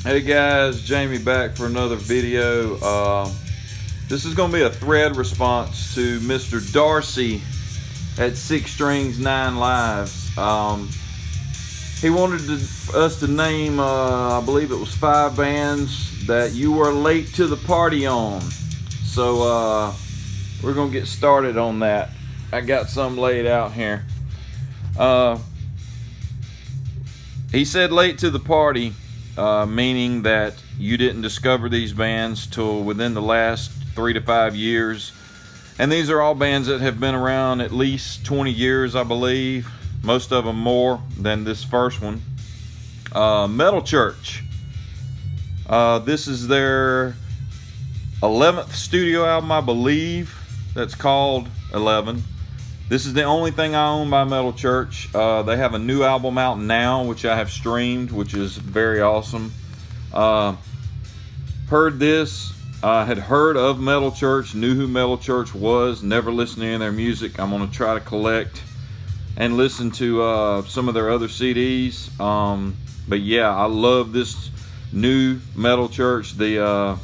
Hey guys, Jamie back for another video. This is going to be a thread response to Mr. Darcy at 6 Strings 9 Lives. He wanted us to name, I believe it was 5 bands that you were late to the party on. So we're going to get started on that. I got some laid out here. He said late to the party. Meaning that you didn't discover these bands till within the last 3 to 5 years. And these are all bands that have been around at least 20 years, I believe. Most of them more than this first one. Metal Church. This is their 11th studio album, I believe. That's called 11. This is the only thing I own by Metal Church. They have a new album out now, which I have streamed, which is very awesome. Heard this, had heard of Metal Church, knew who Metal Church was, never listened to any of their music. I'm going to try to collect and listen to some of their other CDs. But yeah, I love this new Metal Church. They're,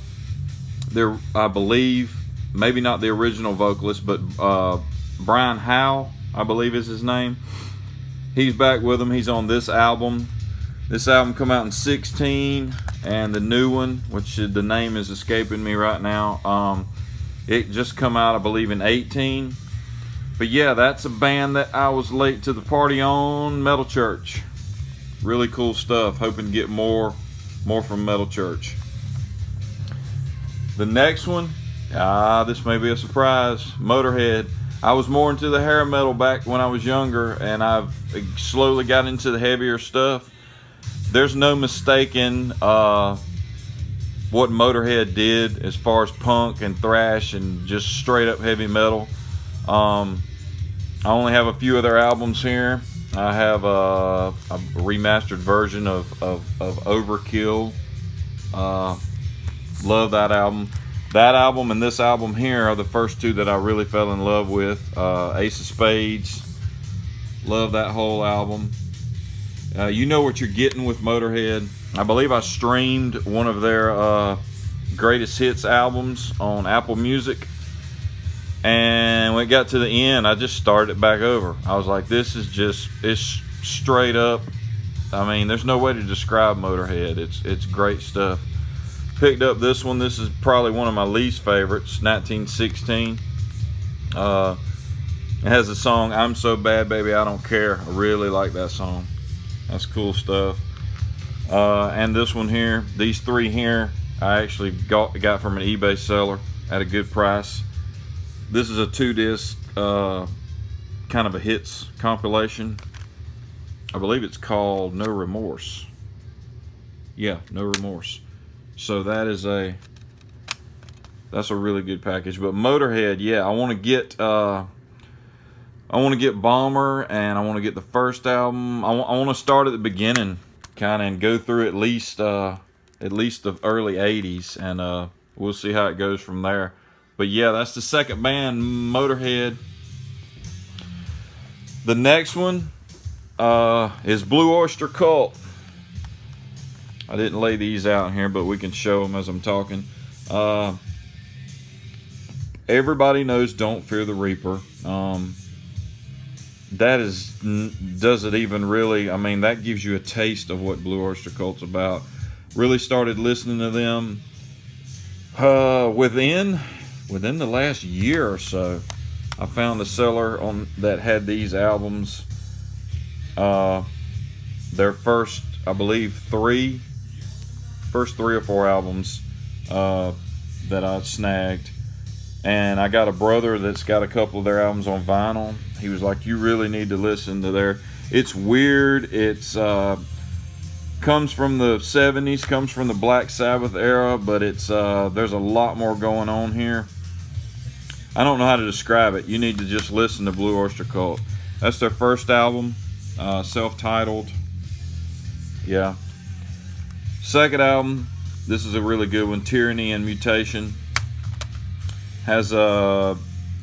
I believe, maybe not the original vocalist, but Brian Howe, I believe is his name. He's back with them. He's on this album. This album come out in 16, and the new one, which the name is escaping me right now, it just come out, I believe, in 18. But yeah, that's a band that I was late to the party on. Metal Church. Really cool stuff. Hoping to get more from Metal Church. The next one, this may be a surprise. Motorhead. I was more into the hair metal back when I was younger, and I've slowly got into the heavier stuff. There's no mistaking what Motorhead did as far as punk and thrash and just straight up heavy metal. I only have a few of their albums here. I have a remastered version of Overkill. Love that album. That album and this album here are the first two that I really fell in love with. Ace of Spades. Love that whole album. You know what you're getting with Motorhead. I believe I streamed one of their greatest hits albums on Apple Music. And when it got to the end, I just started it back over. I was like, this is just, it's straight up. I mean, there's no way to describe Motorhead. It's great stuff. Picked up this one. This is probably one of my least favorites, 1916. It has the song I'm So Bad Baby I Don't Care. I really like that song. That's cool stuff. And this one here, these 3 here, I actually got from an eBay seller at a good price. This is a 2-disc kind of a hits compilation. I believe it's called No Remorse. Yeah, No Remorse. So that's a really good package. But Motorhead, yeah, I want to get Bomber, and I want to get the first album. I want to start at the beginning, kind of, and go through at least the early '80s, and we'll see how it goes from there. But yeah, that's the second band, Motorhead. The next one is Blue Oyster Cult. I didn't lay these out here, but we can show them as I'm talking. Everybody knows Don't Fear the Reaper. Does it even really? I mean, that gives you a taste of what Blue Oyster Cult's about. Really started listening to them within the last year or so. I found a seller that had these albums. Their first, I believe, 3 or 4 albums that I snagged. And I got a brother that's got a couple of their albums on vinyl. He was like, you really need to listen to their... It's weird. It's comes from the 70s, comes from the Black Sabbath era, but it's there's a lot more going on here. I don't know how to describe it. You need to just listen to Blue Oyster Cult. That's their first album, self-titled. Yeah. Second album, this is a really good one, Tyranny and Mutation. Has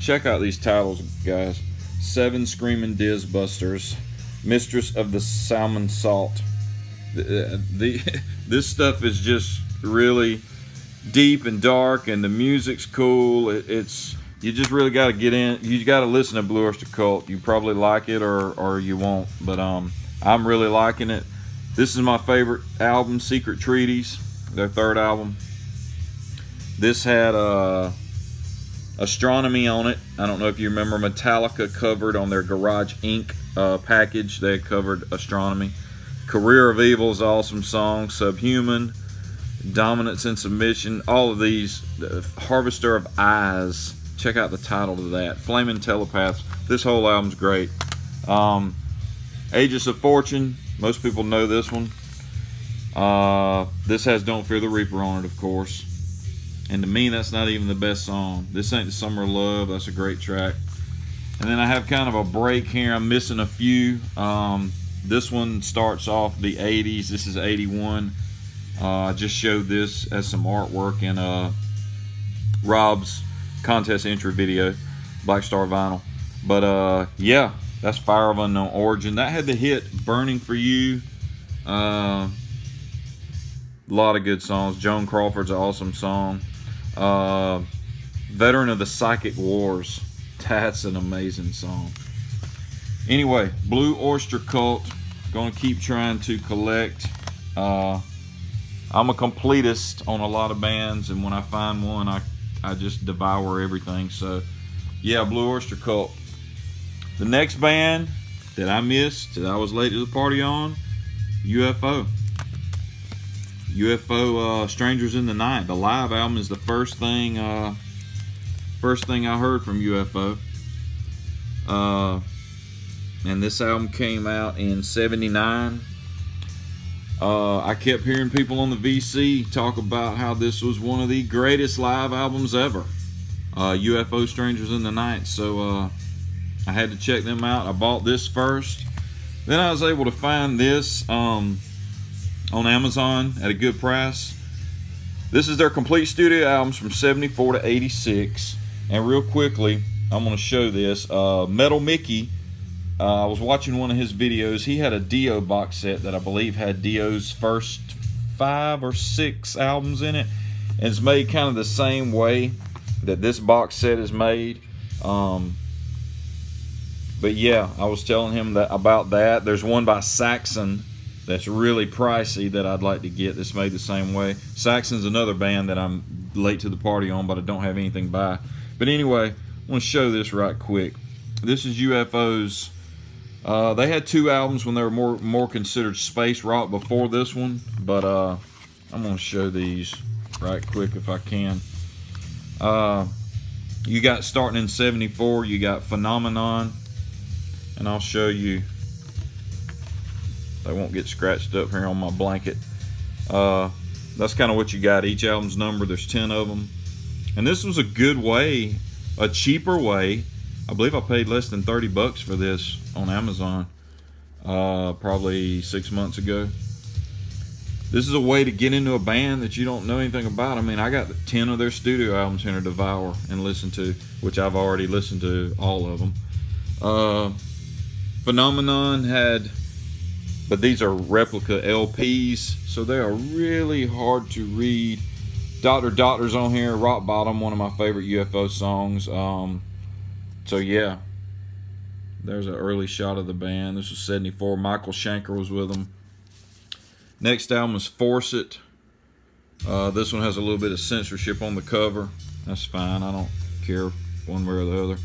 check out these titles, guys. 7 Screaming Diz Busters, Mistress of the Salmon Salt. This stuff is just really deep and dark, and the music's cool. It's you just really got to get in. You got to listen to Blue Oyster Cult. You probably like it or you won't. But I'm really liking it. This is my favorite album, Secret Treaties, their third album. This had Astronomy on it. I don't know if you remember, Metallica covered on their Garage Inc. Package. They covered Astronomy. Career of Evil is an awesome song. Subhuman, Dominance and Submission, all of these. Harvester of Eyes, check out the title to that. Flaming Telepaths, this whole album's great. Aegis of Fortune, most people know this one. This has Don't Fear the Reaper on it, of course. And to me, that's not even the best song. This Ain't the Summer of Love, that's a great track. And then I have kind of a break here. I'm missing a few. This one starts off the 80s. This is 81. I just showed this as some artwork in Rob's contest entry video, Black Star Vinyl. But yeah, that's Fire of Unknown Origin. That had the hit Burning for You. A lot of good songs. Joan Crawford's an awesome song. Veteran of the Psychic Wars. That's an amazing song. Anyway, Blue Oyster Cult. Gonna keep trying to collect. I'm a completist on a lot of bands, and when I find one, I just devour everything. So yeah, Blue Oyster Cult. The next band that I missed, that I was late to the party on, UFO. UFO, Strangers in the Night. The live album is the first thing I heard from UFO. And this album came out in '79. I kept hearing people on the VC talk about how this was one of the greatest live albums ever. UFO, Strangers in the Night. So I had to check them out. I bought this first. Then I was able to find this on Amazon at a good price. This is their complete studio albums from '74 to '86. And real quickly, I'm going to show this. Metal Mickey, I was watching one of his videos. He had a Dio box set that I believe had Dio's first 5 or 6 albums in it. And it's made kind of the same way that this box set is made. But yeah, I was telling him about that. There's one by Saxon that's really pricey that I'd like to get that's made the same way. Saxon's another band that I'm late to the party on, but I don't have anything by. But anyway, I want to show this right quick. This is UFO's. They had 2 albums when they were more considered space rock before this one. But I'm going to show these right quick if I can. You got, starting in '74, you got Phenomenon. And I'll show you. They won't get scratched up here on my blanket. That's kind of what you got. Each album's numbered. There's 10 of them. And this was a good way, a cheaper way. I believe I paid less than $30 for this on Amazon probably 6 months ago. This is a way to get into a band that you don't know anything about. I mean, I got 10 of their studio albums here to devour and listen to, which I've already listened to all of them. Phenomenon had, but these are replica LPs, so they are really hard to read. Dr. Doctor's on here, Rock Bottom, one of my favorite UFO songs. So yeah, there's an early shot of the band. This was '74. Michael Schenker was with them. Next album is Force It. This one has a little bit of censorship on the cover. That's fine. I don't care one way or the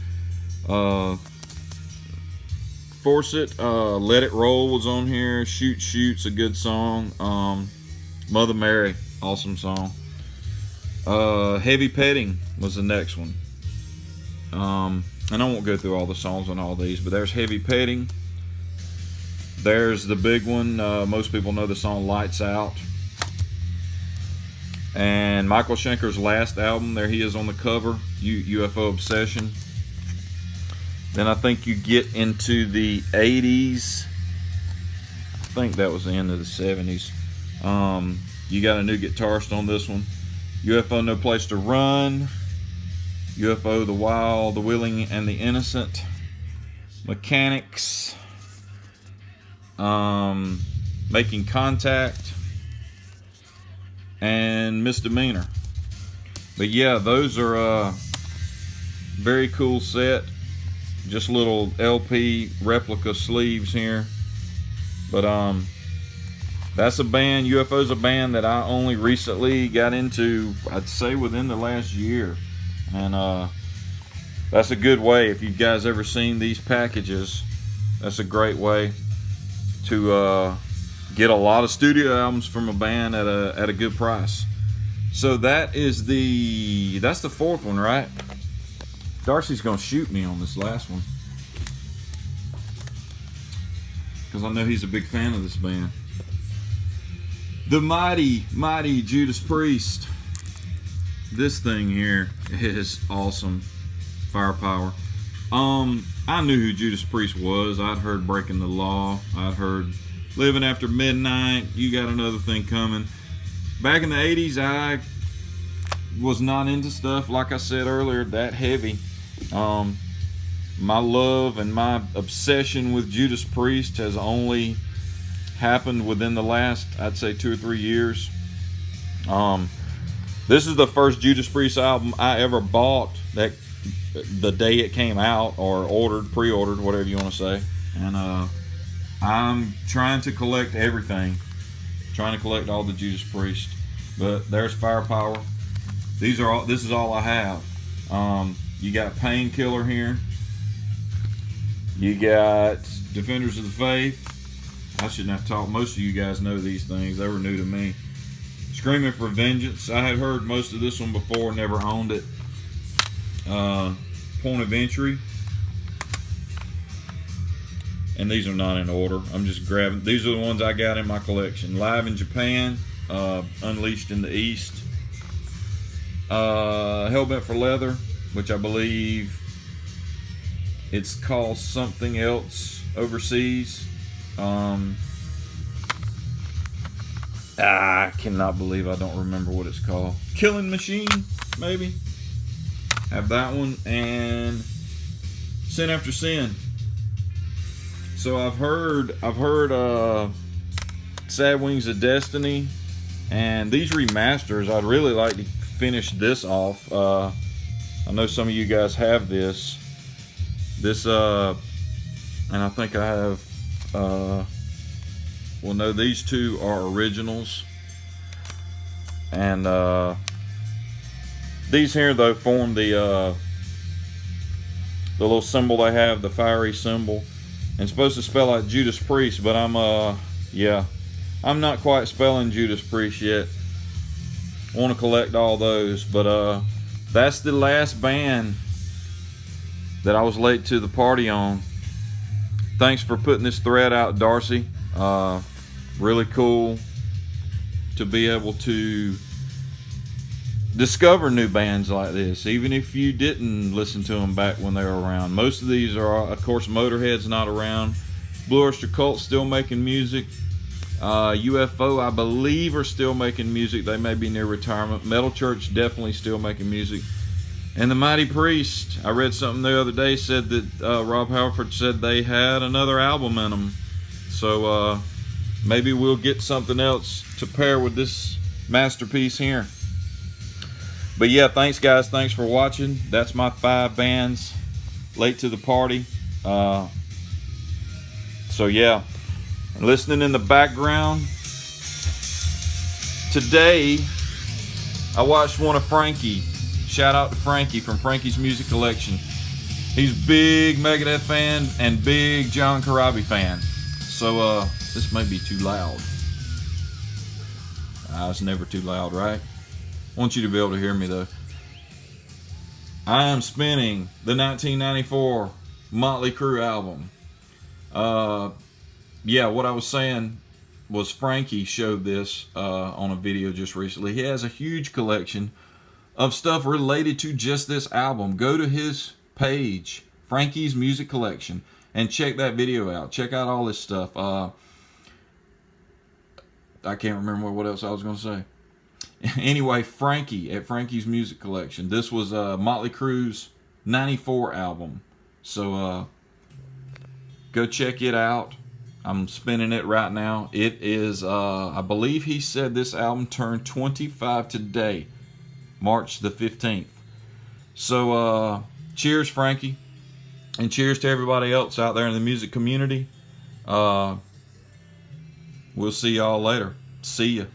other. Force It. Let It Roll was on here. Shoot Shoot's a good song. Mother Mary, awesome song. Heavy Petting was the next one. And I won't go through all the songs on all these, but there's Heavy Petting. There's the big one. Most people know the song Lights Out. And Michael Schenker's last album, there he is on the cover, UFO Obsession. Then I think you get into the 80s. I think that was the end of the 70s. You got a new guitarist on this one. UFO No Place to Run. UFO The Wild, The Willing, and the Innocent. Mechanics. Making Contact, and Misdemeanor. But yeah, those are a very cool set. Just little LP replica sleeves here. But that's a band. UFO's a band that I only recently got into, I'd say within the last year. And that's a good way. If you guys ever seen these packages, that's a great way to get a lot of studio albums from a band at a good price. So that's the fourth one, right? Darcy's gonna shoot me on this last one because I know he's a big fan of this band. The mighty Judas Priest. This thing here is awesome. Firepower. I knew who Judas Priest was. I'd heard Breaking the Law. I'd heard Living After Midnight. You Got Another Thing Coming. Back in the 80s, I was not into stuff, like I said earlier, that heavy. My love and my obsession with Judas Priest has only happened within the last, I'd say, 2 or 3 years. This is the first Judas Priest album I ever bought that the day it came out, or pre-ordered, whatever you want to say. And I'm trying to collect everything, trying to collect all the Judas Priest. But there's Firepower. This is all I have. You got Painkiller here. You got Defenders of the Faith. I shouldn't have talked. Most of you guys know these things. They were new to me. Screaming for Vengeance. I had heard most of this one before, never owned it. Point of Entry. And these are not in order. I'm just grabbing. These are the ones I got in my collection. Live in Japan. Unleashed in the East. Hellbent for Leather, which I believe it's called something else overseas. I cannot believe I don't remember what it's called. Killing Machine, maybe. Have that one. And Sin After Sin. So I've heard Sad Wings of Destiny, and these remasters, I'd really like to finish this off. I know some of you guys have this, and I think I have, well, no, these two are originals, and these here though form the little symbol they have, the fiery symbol, and it's supposed to spell out Judas Priest, but I'm not quite spelling Judas Priest yet. I want to collect all those, but that's the last band that I was late to the party on. Thanks for putting this thread out, Darcy. Really cool to be able to discover new bands like this, even if you didn't listen to them back when they were around. Most of these are, of course, Motorhead's not around. Blue Oyster Cult's still making music. UFO, I believe, are still making music. They may be near retirement. Metal Church definitely still making music. And the Mighty Priest, I read something the other day, said that Rob Halford said they had another album in them. So maybe we'll get something else to pair with this masterpiece here. But yeah, thanks guys. Thanks for watching. That's my 5 bands late to the party. So yeah. And listening in the background, today I watched one of Frankie. Shout out to Frankie from Frankie's Music Collection. He's big Megadeth fan and big John Corabi fan. So this may be too loud. It's never too loud, right? I want you to be able to hear me though. I am spinning the 1994 Motley Crue album. Yeah, what I was saying was Frankie showed this on a video just recently. He has a huge collection of stuff related to just this album. Go to his page, Frankie's Music Collection, and check that video out. Check out all this stuff. I can't remember what else I was going to say. Anyway, Frankie at Frankie's Music Collection. This was Motley Crue's 94 album. So go check it out. I'm spinning it right now. It is, I believe he said this album turned 25 today, March the 15th. So, cheers, Frankie. And cheers to everybody else out there in the music community. We'll see y'all later. See ya.